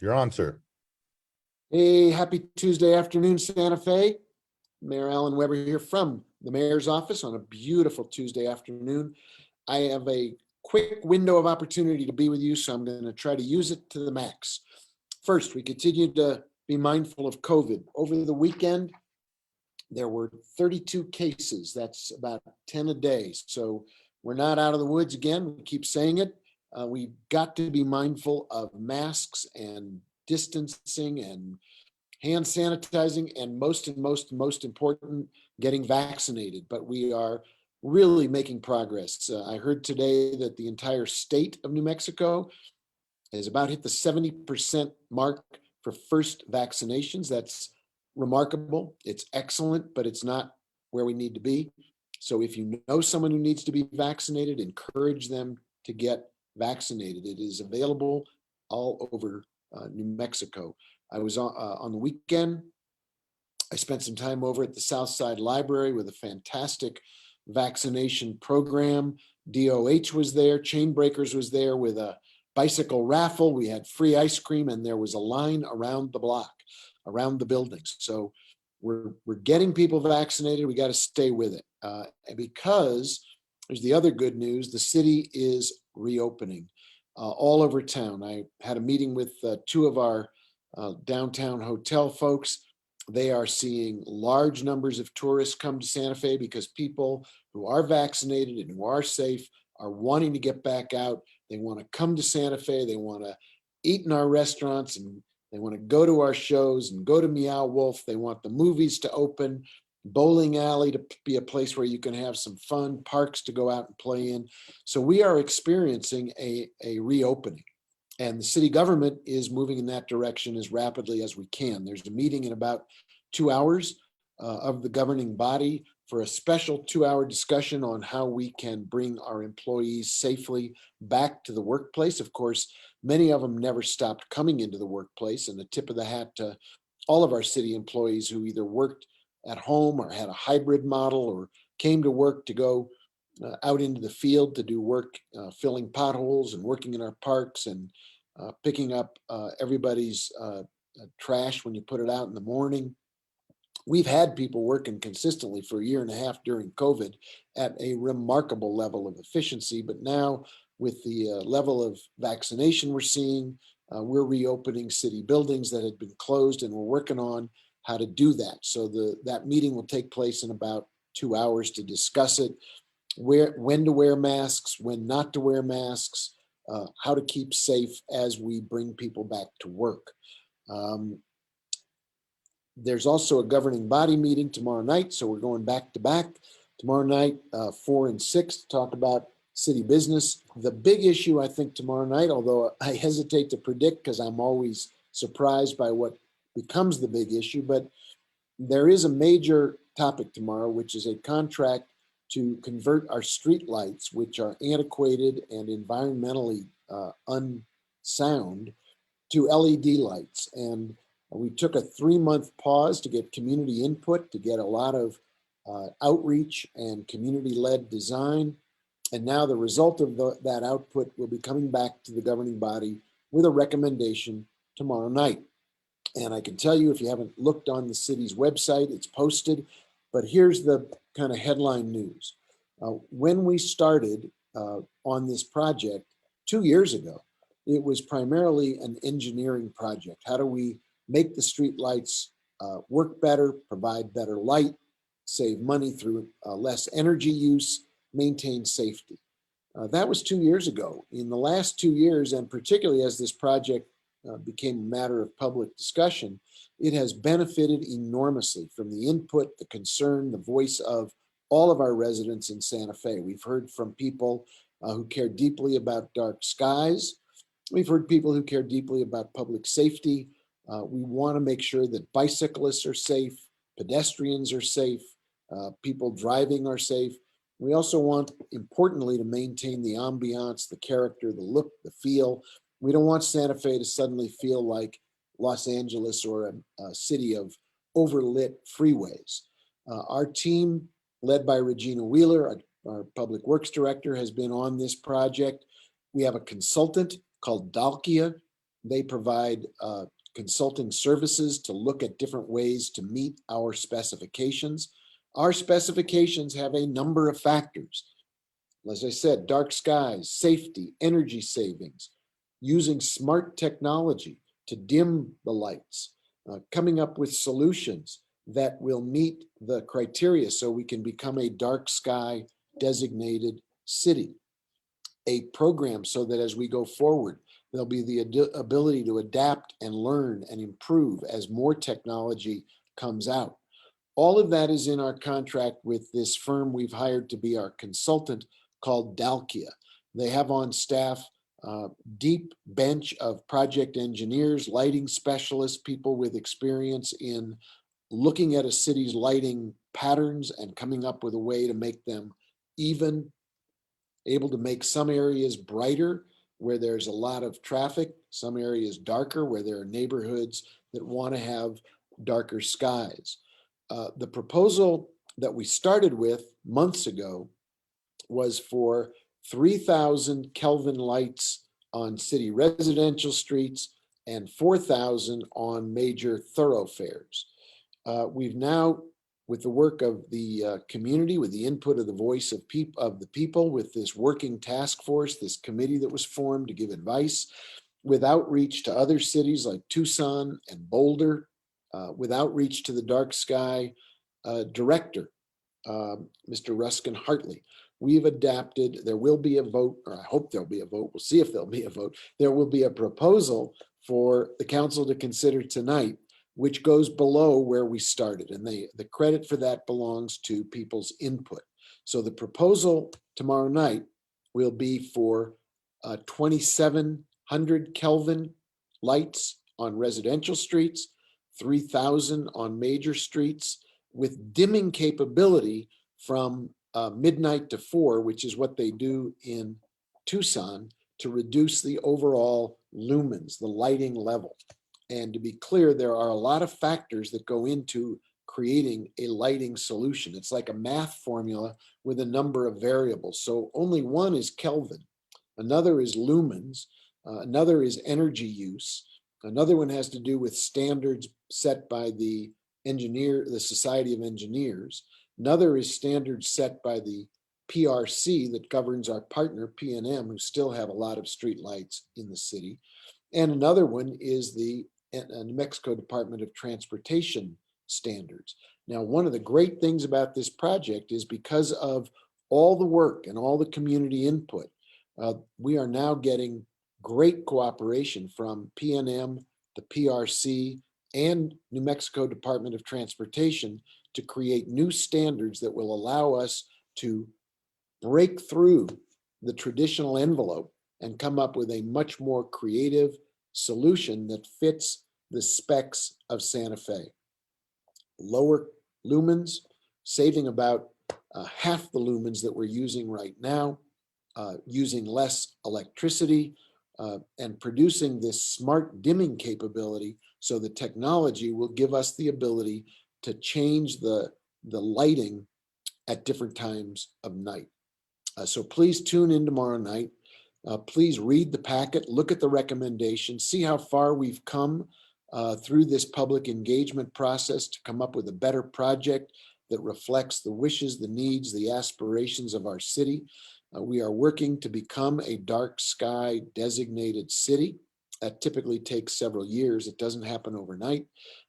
You're on, sir. Hey, happy Tuesday afternoon, Santa Fe. Mayor Alan Weber here from the mayor's office on a beautiful Tuesday afternoon. I have a quick window of opportunity to be with you, so I'm going to try to use it to the max. First, we continue to be mindful of COVID. Over the weekend, there were 32 cases. That's about 10 a day. So we're not out of the woods again. We keep saying it. We've got to be mindful of masks and distancing and hand sanitizing, and most important, getting vaccinated. But we are really making progress. I heard today that the entire state of New Mexico has about hit the 70% mark for first vaccinations. That's remarkable. It's excellent, but it's not where we need to be. So if you know someone who needs to be vaccinated, encourage them to get vaccinated. It is available all over New Mexico. I was on the weekend. I spent some time over at the Southside Library with a fantastic vaccination program. DOH was there, Chainbreakers was there with a bicycle raffle. We had free ice cream, and there was a line around the block, around the buildings. So we're getting people vaccinated. We got to stay with it because there's the other good news. The city is reopening all over town. I had a meeting with two of our downtown hotel folks. They are seeing large numbers of tourists come to Santa Fe because people who are vaccinated and who are safe are wanting to get back out. They want to come to Santa Fe. They want to eat in our restaurants, and they want to go to our shows and go to Meow Wolf. They want the movies to open, bowling alley to be a place where you can have some fun, parks to go out and play in. So we are experiencing a reopening. And the city government is moving in that direction as rapidly as we can. There's a meeting in about 2 hours of the governing body for a special 2-hour discussion on how we can bring our employees safely back to the workplace. Of course, many of them never stopped coming into the workplace, and a tip of the hat to all of our city employees who either worked at home or had a hybrid model or came to work to go out into the field to do work, filling potholes and working in our parks and picking up everybody's trash when you put it out in the morning. We've had people working consistently for a year and a half during COVID at a remarkable level of efficiency. But now with the level of vaccination we're seeing, we're reopening city buildings that had been closed, and we're working on how to do that. So that meeting will take place in about 2 hours to discuss it. When to wear masks, when not to wear masks, how to keep safe as we bring people back to work. There's also a governing body meeting tomorrow night, so we're going back to back. Tomorrow night, 4 and 6, to talk about city business. The big issue, I think, tomorrow night, although I hesitate to predict because I'm always surprised by what becomes the big issue, but there is a major topic tomorrow, which is a contract to convert our street lights, which are antiquated and environmentally unsound, to LED lights. And we took a 3-month pause to get community input, to get a lot of outreach and community-led design. And now the result of that output will be coming back to the governing body with a recommendation tomorrow night. And I can tell you, if you haven't looked on the city's website, it's posted. But here's the kind of headline news. When we started on this project 2 years ago, it was primarily an engineering project. How do we make the street lights work better, provide better light, save money through less energy use, maintain safety? That was 2 years ago. In the last 2 years, and particularly as this project became a matter of public discussion, it has benefited enormously from the input, the concern, the voice of all of our residents in Santa Fe. We've heard from people who care deeply about dark skies. We've heard people who care deeply about public safety. We want to make sure that bicyclists are safe, pedestrians are safe, people driving are safe. We also want, importantly, to maintain the ambiance, the character, the look, the feel. We don't want Santa Fe to suddenly feel like Los Angeles or a city of overlit freeways. Our team, led by Regina Wheeler, our public works director, has been on this project. We have a consultant called Dalkia They provide consulting services to look at different ways to meet our specifications. Our specifications have a number of factors. As I said, dark skies, safety, energy savings, using smart technology to dim the lights, coming up with solutions that will meet the criteria so we can become a dark sky designated city. A program so that as we go forward, there'll be the ability to adapt and learn and improve as more technology comes out. All of that is in our contract with this firm we've hired to be our consultant called Dalkia. They have on staff a deep bench of project engineers, lighting specialists, people with experience in looking at a city's lighting patterns and coming up with a way to make them even, able to make some areas brighter where there's a lot of traffic, some areas darker where there are neighborhoods that want to have darker skies. The proposal that we started with months ago was for 3,000 Kelvin lights on city residential streets and 4,000 on major thoroughfares. We've now, with the work of the community, with the input of the voice of the people, with this working task force, this committee that was formed to give advice, with outreach to other cities like Tucson and Boulder, with outreach to the dark sky director, Mr. Ruskin Hartley. We've adapted. There will be a vote, or I hope there'll be a vote. We'll see if there'll be a vote. There will be a proposal for the council to consider tonight, which goes below where we started. And the credit for that belongs to people's input. So the proposal tomorrow night will be for 2,700 Kelvin lights on residential streets, 3,000 on major streets, with dimming capability from midnight to 4, which is what they do in Tucson, to reduce the overall lumens, the lighting level. And to be clear, there are a lot of factors that go into creating a lighting solution. It's like a math formula with a number of variables. So only one is Kelvin, another is lumens, another is energy use, another one has to do with standards set by the Society of Engineers. Another is standards set by the PRC that governs our partner PNM, who still have a lot of streetlights in the city. And another one is the New Mexico Department of Transportation standards. Now, one of the great things about this project is because of all the work and all the community input, we are now getting great cooperation from PNM, the PRC, and New Mexico Department of Transportation to create new standards that will allow us to break through the traditional envelope and come up with a much more creative solution that fits the specs of Santa Fe. Lower lumens, saving about half the lumens that we're using right now, using less electricity, and producing this smart dimming capability so the technology will give us the ability to change the lighting at different times of night. So please tune in tomorrow night. Please read the packet, look at the recommendations, see how far we've come through this public engagement process to come up with a better project that reflects the wishes, the needs, the aspirations of our city. We are working to become a dark sky designated city. That typically takes several years. It doesn't happen overnight.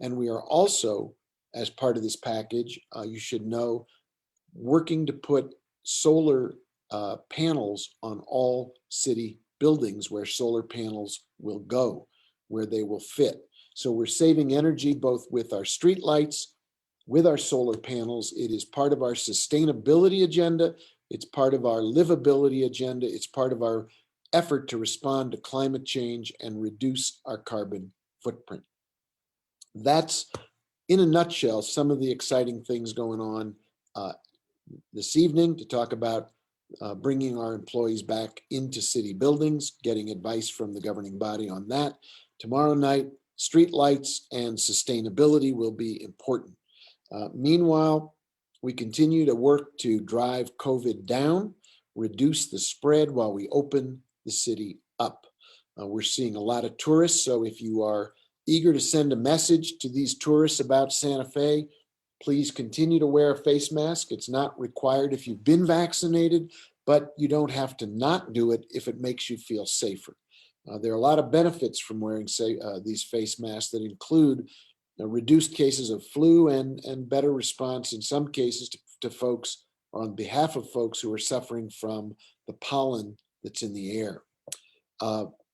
And we are also, as part of this package, you should know, working to put solar panels on all city buildings where solar panels will go, where they will fit. So we're saving energy both with our street lights, with our solar panels. It is part of our sustainability agenda. It's part of our livability agenda. It's part of our effort to respond to climate change and reduce our carbon footprint. That's, in a nutshell, some of the exciting things going on this evening to talk about bringing our employees back into city buildings, getting advice from the governing body on that. Tomorrow night, street lights and sustainability will be important. Meanwhile, we continue to work to drive COVID down, reduce the spread while we open the city up. We're seeing a lot of tourists, so if you are eager to send a message to these tourists about Santa Fe, please continue to wear a face mask. It's not required if you've been vaccinated, but you don't have to not do it if it makes you feel safer. There are a lot of benefits from wearing these face masks that include reduced cases of flu and better response in some cases to folks, or on behalf of folks who are suffering from the pollen that's in the air.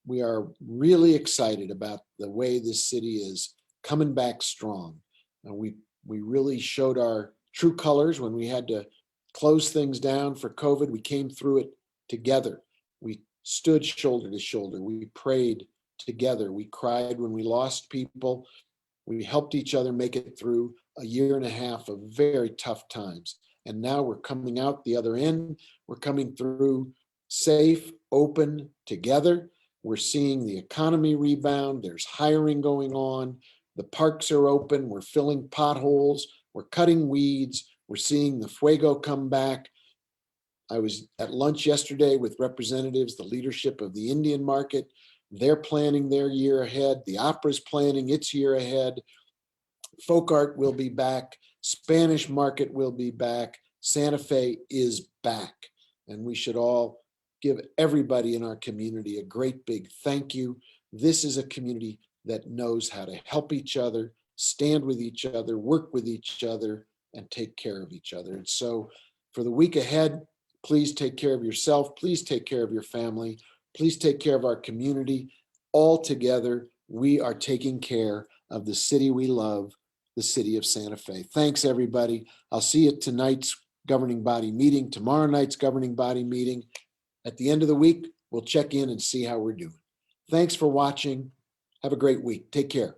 We are really excited about the way this city is coming back strong. We really showed our true colors when we had to close things down for COVID. We came through it together. We stood shoulder to shoulder. We prayed together. We cried when we lost people. We helped each other make it through a year and a half of very tough times. And now we're coming out the other end. We're coming through safe, open, together. We're seeing the economy rebound. There's hiring going on. The parks are open. We're filling potholes. We're cutting weeds. We're seeing the fuego come back. I was at lunch yesterday with representatives, the leadership of the Indian market. They're planning their year ahead. The opera's planning its year ahead. Folk art will be back. Spanish market will be back. Santa Fe is back. And we should all give everybody in our community a great big thank you. This is a community that knows how to help each other, stand with each other, work with each other, and take care of each other. And so for the week ahead, please take care of yourself. Please take care of your family. Please take care of our community. All together, we are taking care of the city we love, the city of Santa Fe. Thanks, everybody. I'll see you at tonight's governing body meeting, tomorrow night's governing body meeting. At the end of the week, we'll check in and see how we're doing. Thanks for watching. Have a great week. Take care.